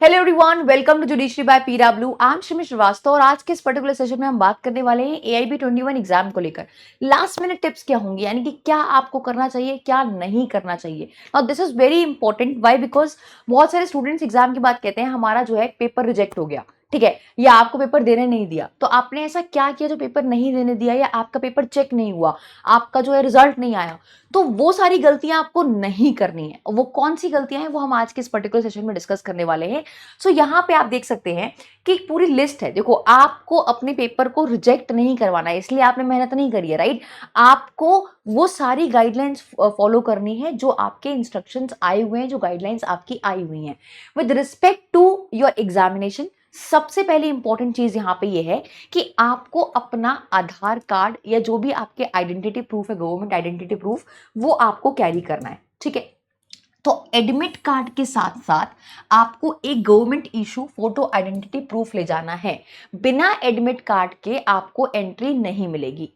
Hello everyone, welcome to judiciary by PW. I am Shimi Srivastava और आज के इस पर्टिकुलर सेशन में हम बात करने वाले हैं एआईबी 21 एग्जाम को लेकर। लास्ट मिनट टिप्स क्या होंगी, यानी कि क्या आपको करना चाहिए, क्या नहीं करना चाहिए। Now this is very important. Why? Because बहुत सारे स्टूडेंट्स एग्जाम के बाद कहते हैं हमारा जो है पेपर रिजेक्ट हो गया, ठीक है, या आपको पेपर देने नहीं दिया। तो आपने ऐसा क्या किया जो पेपर नहीं देने दिया, या आपका पेपर चेक नहीं हुआ, आपका जो है रिजल्ट नहीं आया। तो वो सारी गलतियां आपको नहीं करनी है। वो कौन सी गलतियां हैं वो हम आज के इस पर्टिकुलर सेशन में डिस्कस करने वाले हैं। सो यहाँ पे आप देख सकते हैं कि एक पूरी लिस्ट है। देखो, आपको अपने पेपर को रिजेक्ट नहीं करवाना है, इसलिए आपने मेहनत नहीं करी है, राइट। आपको वो सारी गाइडलाइंस फॉलो करनी है जो आपके इंस्ट्रक्शंस आए हुए हैं, जो गाइडलाइंस आपकी आई हुई हैं with respect to your examination. सबसे पहली इंपॉर्टेंट चीज यहां पे ये है कि आपको अपना आधार कार्ड या जो भी आपके आइडेंटिटी प्रूफ है, गवर्नमेंट आइडेंटिटी प्रूफ, वो आपको कैरी करना है, ठीक है। तो एडमिट कार्ड के साथ साथ आपको एक government issue photo identity proof ले जाना है। बिना एडमिट कार्ड के आपको एंट्री नहीं मिलेगी।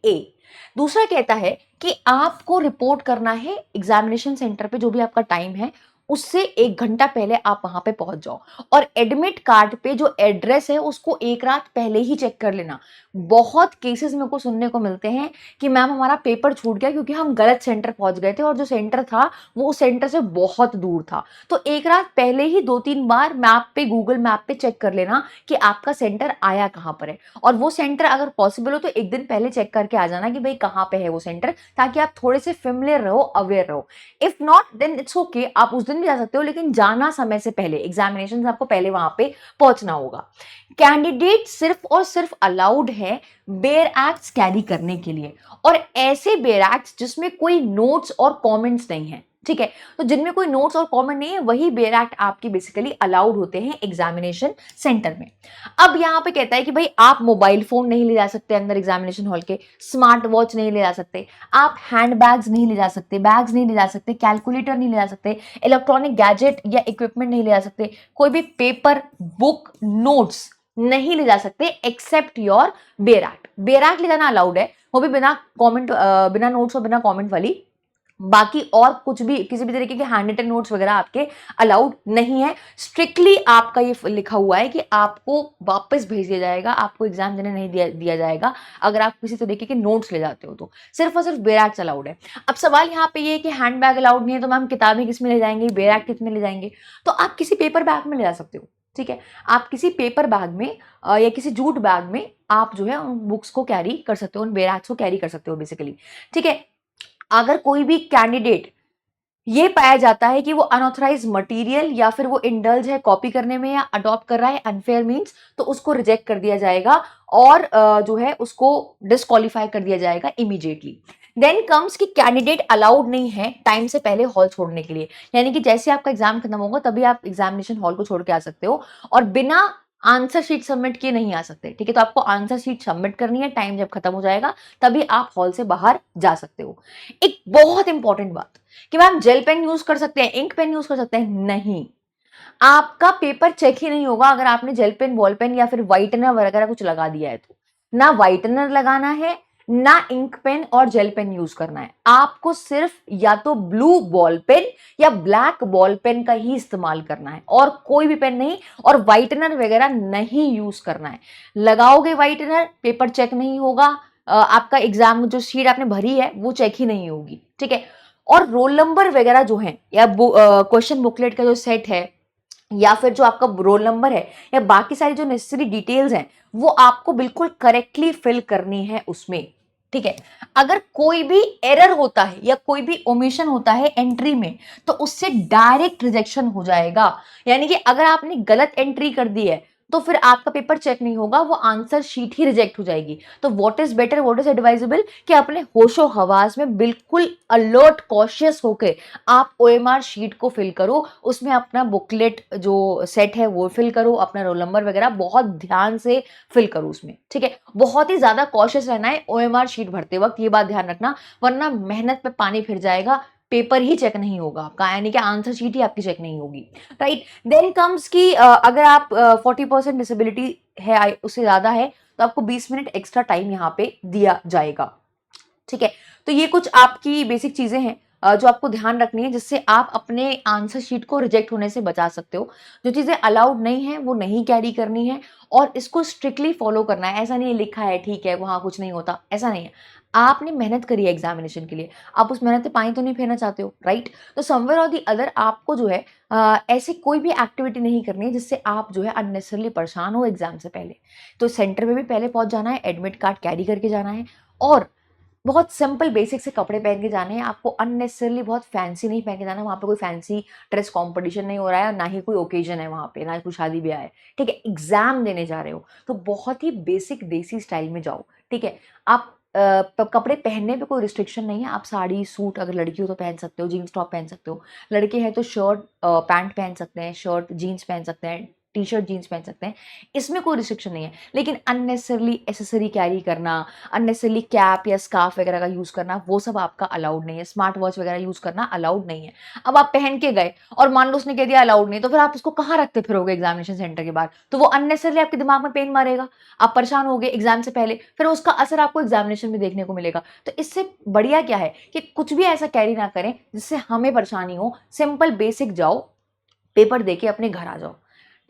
दूसरा कहता है कि आपको रिपोर्ट करना है एग्जामिनेशन सेंटर पे, जो भी आपका टाइम है उससे 1 घंटा पहले आप वहां पे पहुंच जाओ। और एडमिट कार्ड पे जो एड्रेस है उसको एक रात पहले ही चेक कर लेना। बहुत केसेस मेरे को सुनने को मिलते हैं कि मैम हमारा पेपर छूट गया क्योंकि हम गलत सेंटर पहुंच गए थे और जो सेंटर था वो उस सेंटर से बहुत दूर था। तो एक रात पहले ही 2-3 बार मैप पे, गूगल मैप पे चेक कर लेना कि आपका सेंटर आया कहां पर है। और वो सेंटर अगर पॉसिबल हो तो एक दिन पहले चेक करके आ जाना कि भाई कहां पे है वो सेंटर, ताकि आप थोड़े से फेमिलियर रहो, अवेयर रहो। If not then it's okay, आप उस दिन भी जा सकते हो, लेकिन जाना समय से पहले, एग्जामिनेशन आपको पहले वहां पे पहुंचना होगा। कैंडिडेट सिर्फ और सिर्फ अलाउड है बेयर एक्ट्स कैरी करने के लिए, और ऐसे बेयर एक्ट्स जिसमें कोई नोट्स और कमेंट्स नहीं है, ठीक है। तो जिनमें कोई नोट्स और कमेंट नहीं है वही बेयर एक्ट आपकी बेसिकली अलाउड होते हैं एग्जामिनेशन सेंटर में। अब यहां पे कहता है कि भाई आप मोबाइल फोन नहीं ले जा सकते अंदर एग्जामिनेशन हॉल के, स्मार्ट वॉच नहीं ले जा सकते, आप हैंड बैग्स नहीं ले जा सकते, बैग्स नहीं ले जा सकते, कैलकुलेटर नहीं ले जा सकते, इलेक्ट्रॉनिक गैजेट या इक्विपमेंट नहीं ले जा सकते, कोई भी पेपर, बुक, नोट्स नहीं ले जा सकते except your bare act. Bare act ले जाना अलाउड है, वो भी बिना कमेंट, बिना नोट्स और बिना कमेंट वाली। बाकी और कुछ भी, किसी भी तरीके के हैंड रिटन नोट्स वगैरह आपके अलाउड नहीं है। स्ट्रिक्टली आपका ये लिखा हुआ है कि आपको वापस भेज दिया जाएगा, आपको एग्जाम देने नहीं दिया जाएगा अगर आप किसी तरीके के नोट्स ले जाते हो। तो सिर्फ और सिर्फ बेयर एक्ट अलाउड है। अब सवाल यहाँ पे ये है कि हैंड बैग अलाउड नहीं है, तो मैम किताबें किस में ले जाएंगे, बेयर एक्ट किस में ले जाएंगे। तो आप किसी पेपर बैग में ले जा सकते हो, ठीक है। आप किसी पेपर बैग में या किसी जूट बैग में आप जो है उन बुक्स को कैरी कर सकते हो, उन बेयर एक्ट्स को कैरी कर सकते हो बेसिकली, ठीक है। अगर कोई भी कैंडिडेट ये पाया जाता है कि वो अनऑथराइज मटेरियल या फिर वो इंडल्ज है कॉपी करने में या अडॉप्ट कर रहा है अनफेयर मींस, तो उसको रिजेक्ट कर दिया जाएगा और जो है उसको डिस्क्वालीफाई कर दिया जाएगा इमीडिएटली। देन कम्स कि कैंडिडेट अलाउड नहीं है टाइम से पहले हॉल छोड़ने के लिए, यानी कि जैसे आपका एग्जाम खत्म होगा तभी आप एग्जामिनेशन हॉल को छोड़ के आ सकते हो और बिना आंसर शीट सबमिट किए नहीं आ सकते, ठीक है। तो आपको आंसर शीट सबमिट करनी है, टाइम जब खत्म हो जाएगा तभी आप हॉल से बाहर जा सकते हो। एक बहुत इंपॉर्टेंट बात कि मैम जेल पेन यूज कर सकते हैं, इंक पेन यूज कर सकते हैं, नहीं। आपका पेपर चेक ही नहीं होगा अगर आपने जेल पेन, बॉल पेन या फिर व्हाइटनर वगैरह कुछ लगा दिया है तो। ना व्हाइटनर लगाना है, ना इंक पेन और जेल पेन यूज करना है। आपको सिर्फ या तो ब्लू बॉल पेन या ब्लैक बॉल पेन का ही इस्तेमाल करना है और कोई भी पेन नहीं, और व्हाइटनर वगैरह नहीं यूज करना है। लगाओगे व्हाइटनर, पेपर चेक नहीं होगा, आपका एग्जाम जो शीट आपने भरी है वो चेक ही नहीं होगी, ठीक है। और रोल नंबर वगैरह जो है या क्वेश्चन बुकलेट का जो सेट है या फिर जो आपका रोल नंबर है या बाकी सारी जो नेसेसरी डिटेल्स हैं वो आपको बिल्कुल करेक्टली फिल करनी है उसमें, ठीक है। अगर कोई भी एरर होता है या कोई भी ओमिशन होता है एंट्री में तो उससे डायरेक्ट रिजेक्शन हो जाएगा। यानी कि अगर आपने गलत एंट्री कर दी है तो फिर आपका पेपर चेक नहीं होगा, वो आंसर शीट ही रिजेक्ट हो जाएगी। तो what is better, what is advisable कि अपने होशो हवास में बिल्कुल अलर्ट, कॉशियस होके आप ओएमआर शीट को फिल करो, उसमें अपना बुकलेट जो सेट है वो फिल करो, अपना रोल नंबर वगैरह बहुत ध्यान से फिल करो उसमें, ठीक है। बहुत ही ज्यादा कॉशियस रहना है ओएमआर शीट भरते वक्त, ये बात ध्यान रखना, वरना मेहनत पे पानी फिर जाएगा, पेपर ही चेक नहीं होगा आपका, यानी कि आंसर शीट ही आपकी चेक नहीं होगी, राइट। देन कम्स कि अगर आप 40% डिसेबिलिटी है, उससे ज्यादा है, तो आपको 20 मिनट एक्स्ट्रा टाइम यहाँ पे दिया जाएगा, ठीक है। तो ये कुछ आपकी बेसिक चीजें हैं। जो आपको ध्यान रखनी है, जिससे आप अपने आंसर शीट को रिजेक्ट होने से बचा सकते हो। जो चीज़ें अलाउड नहीं है वो नहीं कैरी करनी है और इसको स्ट्रिक्टली फॉलो करना है। ऐसा नहीं है लिखा है ठीक है, वहाँ कुछ नहीं होता, ऐसा नहीं है। आपने मेहनत करी है एग्ज़ामिनेशन के लिए, आप उस मेहनत पे पानी तो नहीं फेरना चाहते हो, राइट? तो समव्हेयर और दी अदर आपको जो है ऐसी कोई भी एक्टिविटी नहीं करनी है जिससे आप जो है अननेसेसरीली परेशान हो एग्ज़ाम से पहले। तो सेंटर में भी पहले पहुँच जाना है, एडमिट कार्ड कैरी करके जाना है और बहुत सिंपल बेसिक से कपड़े पहन के जाने हैं। आपको अननेसेसरीली बहुत फैंसी नहीं पहन के जाना है, वहाँ पे कोई फैंसी ड्रेस कॉम्पिटिशन नहीं हो रहा है और ना ही कोई ओकेज़न है वहाँ पे, ना ही कोई शादी-ब्याह है, ठीक है? एग्ज़ाम देने जा रहे हो, तो बहुत ही बेसिक देसी स्टाइल में जाओ, ठीक है? आप कपड़े पहनने पे कोई रिस्ट्रिक्शन नहीं है, आप साड़ी, सूट अगर लड़की हो तो पहन सकते हो, जीन्स टॉप पहन सकते हो। लड़के हैं तो शर्ट पैंट पहन सकते हैं, शर्ट जीन्स पहन सकते हैं, टी-शर्ट जीन्स पहन सकते हैं, इसमें कोई रिस्ट्रिक्शन नहीं है। लेकिन अननेसेसरीली एक्सेसरी कैरी करना, अननेसेसरीली कैप या स्कार्फ वगैरह का यूज़ करना, वो सब आपका अलाउड नहीं है। स्मार्ट वॉच वगैरह यूज़ करना अलाउड नहीं है। अब आप पहन के गए और मान लो उसने कह दिया अलाउड नहीं, तो फिर आप उसको कहाँ रखते फिरोगे एग्ज़ामिनेशन सेंटर के बाहर? तो वो अननेसेसरीली आपके दिमाग में पेन मारेगा, आप परेशान होगे एग्ज़ाम से पहले, फिर उसका असर आपको एग्ज़ामिनेशन में देखने को मिलेगा। तो इससे बढ़िया क्या है कि कुछ भी ऐसा कैरी ना करें, जिससे हमें परेशानी हो। सिंपल बेसिक जाओ, पेपर देके अपने घर आ जाओ,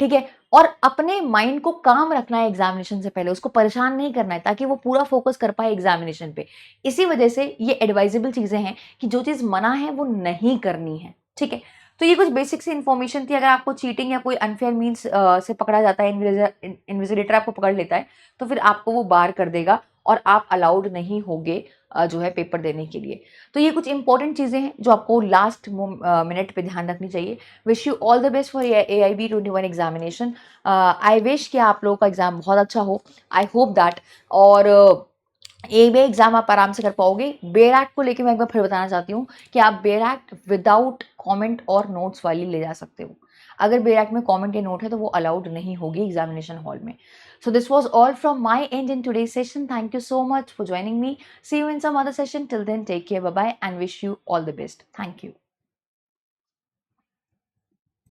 ठीक है? और अपने माइंड को काम रखना है एग्ज़ामिनेशन से पहले, उसको परेशान नहीं करना है ताकि वो पूरा फ़ोकस कर पाए एग्ज़ामिनेशन पे। इसी वजह से ये एडवाइज़ेबल चीज़ें हैं कि जो चीज़ मना है वो नहीं करनी है, ठीक है? तो ये कुछ बेसिक सी इन्फॉर्मेशन थी। अगर आपको चीटिंग या कोई अनफेयर मीन्स से पकड़ा जाता है, इन्विजिलेटर आपको पकड़ लेता है, तो फिर आपको वो बार कर देगा और आप अलाउड नहीं होगे जो है पेपर देने के लिए। तो ये कुछ इंपॉर्टेंट चीज़ें हैं जो आपको लास्ट मिनट पे ध्यान रखनी चाहिए। Wish you all the best for AIB 21 examination. I wish कि आप लोगों का एग्जाम बहुत अच्छा हो। आई होप दैट और एबीए एग्जाम आप आराम से कर पाओगे। बेयर एक्ट को लेके मैं एक बार फिर बताना चाहती हूँ कि आप बेयर एक्ट विदाउट कमेंट और नोट्स वाली ले जा सकते हो। अगर बेयर एक्ट में कमेंट या नोट है तो वो अलाउड नहीं होगी एग्जामिनेशन हॉल में। So this was all from my end in today's session. Thank you so much for joining me. See you in some other session. Till then take care, bye bye and wish you all the best. Thank you.